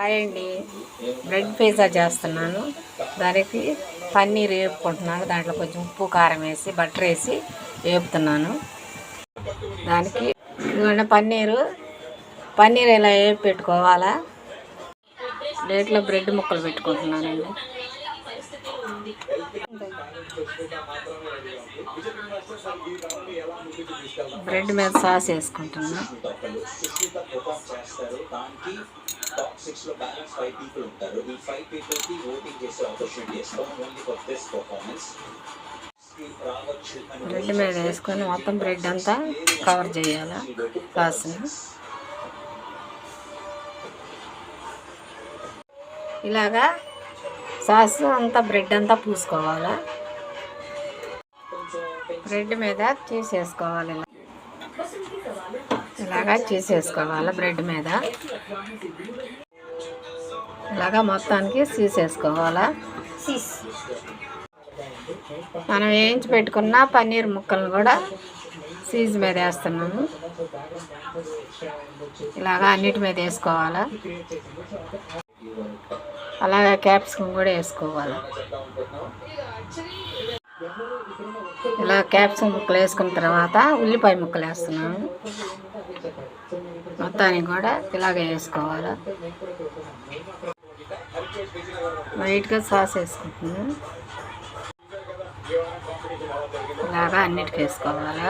Hi అండి, bread pizza చేస్తున్నాను. దానికి పన్నీర్ వేపుకుంటున్నాను. దాంట్లో కొంచెం ఉప్పు కారం వేసి బటర్ వేసి వేపుతున్నాను. దానికి ఇదిగోండి పన్నీర్ ఇలా వేపి పెట్టుకోవాలా. ప్లేట్లో బ్రెడ్ ముక్కలు పెట్టుకుంటున్నానండి. బ్రెడ్ మీద సాస్ వేసుకుంటున్నాను. బ్రెడ్ మీద వేసుకొని మొత్తం బ్రెడ్ అంతా కవర్ చేయాలి సాస్ని. ఇలాగా సాస్ అంతా బ్రెడ్ అంతా పూసుకోవాలి. బ్రెడ్ మీద చీజ్ వేసుకోవాలి. ఇలాగా చీజ్ వేసుకోవాలి. బ్రెడ్ మీద ఇలాగా మొత్తానికి చీజ్ వేసుకోవాలి. మనం వేయించి పెట్టుకున్న పన్నీర్ ముక్కలను కూడా చీజ్ మీద వేస్తున్నాము. ఇలాగా అన్నిటి మీద వేసుకోవాలి. అలాగే క్యాప్సికం కూడా వేసుకోవాలి. ఇలా క్యాప్సికం ముక్కలు వేసుకున్న తర్వాత ఉల్లిపాయ ముక్కలు వేస్తున్నాను. మొత్తానికి కూడా ఇలాగే వేసుకోవాలి. లైట్గా సాస్ వేసుకుంటున్నాను. ఇలాగా అన్నిటికీ వేసుకోవాలి.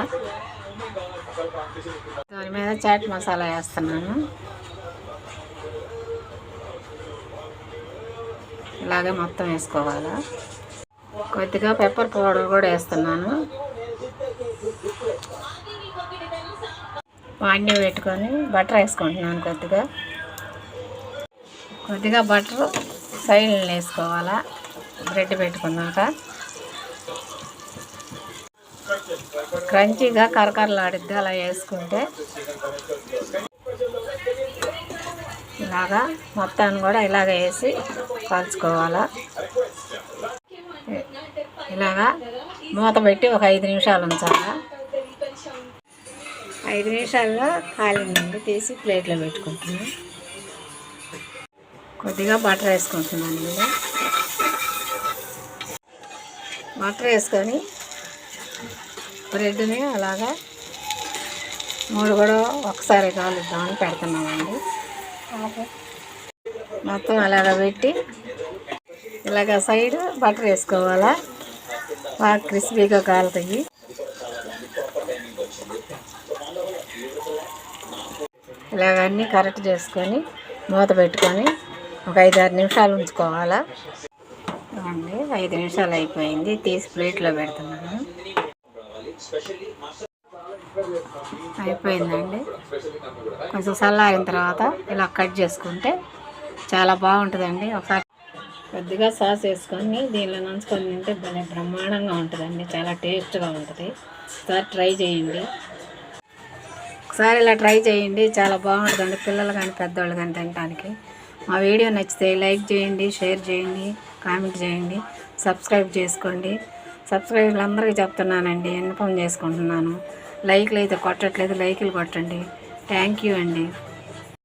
దాని మీద చాట్ మసాలా వేస్తున్నాను. ఇలాగే మొత్తం వేసుకోవాలి. కొద్దిగా పెప్పర్ పౌడర్ కూడా వేస్తున్నాను. పాన్యం పెట్టుకొని బటర్ వేసుకుంటున్నాను. కొద్దిగా బటర్ సైడ్లో వేసుకోవాలా. బ్రెడ్ పెట్టుకున్నాక క్రంచీగా కరకరలాడిద్ది. అలా వేసుకుంటే ఇలాగా మొత్తాన్ని కూడా ఇలాగ వేసి కాల్చుకోవాలా. ఇలాగా మూత పెట్టి ఒక 5 నిమిషాలు ఉంచాలా. 5 నిమిషాల్లో కాలిందండి. తీసి ప్లేట్లో పెట్టుకుంటున్నాను. కొద్దిగా బటర్ వేసుకుంటున్నాను. బటర్ వేసుకొని బ్రెడ్ని అలాగా 3 కూడా ఒకసారి కాలుద్దామని పెడుతున్నామండి. మొత్తం అలాగ పెట్టి ఇలాగ సైడ్ బటర్ వేసుకోవాలా. బాగా క్రిస్పీగా కాలుతాయి. ఇలాగ అన్నీ కరెక్ట్ చేసుకొని మూత పెట్టుకొని ఒక 5-6 నిమిషాలు ఉంచుకోవాలా. 5 నిమిషాలు అయిపోయింది. తీసి ప్లేట్లో పెడుతున్నాను. అయిపోయిందండి. కొంచెం చల్లారిన తర్వాత ఇలా కట్ చేసుకుంటే చాలా బాగుంటుందండి. ఒకసారి కొద్దిగా సాస్ వేసుకొని దీనిలో నంచుకొని తింటే భలే బ్రహ్మాండంగా ఉంటుందండి. చాలా టేస్ట్గా ఉంటుంది. ఒకసారి ట్రై చేయండి. ఇలా ట్రై చేయండి. చాలా బాగుంటుందండి. పిల్లలు కానీ పెద్దవాళ్ళు కానీ తినడానికి. మా వీడియో నచ్చితే లైక్ చేయండి, షేర్ చేయండి, కామెంట్ చేయండి, సబ్స్క్రైబ్ చేసుకోండి. సబ్స్క్రైబర్లు అందరికీ చెప్తున్నానండి. ఇన్ఫామ్ చేసుకుంటున్నాను. లైక్లు అయితే కొట్టట్లేదు. లైకులు కొట్టండి. థ్యాంక్ యూ అండి.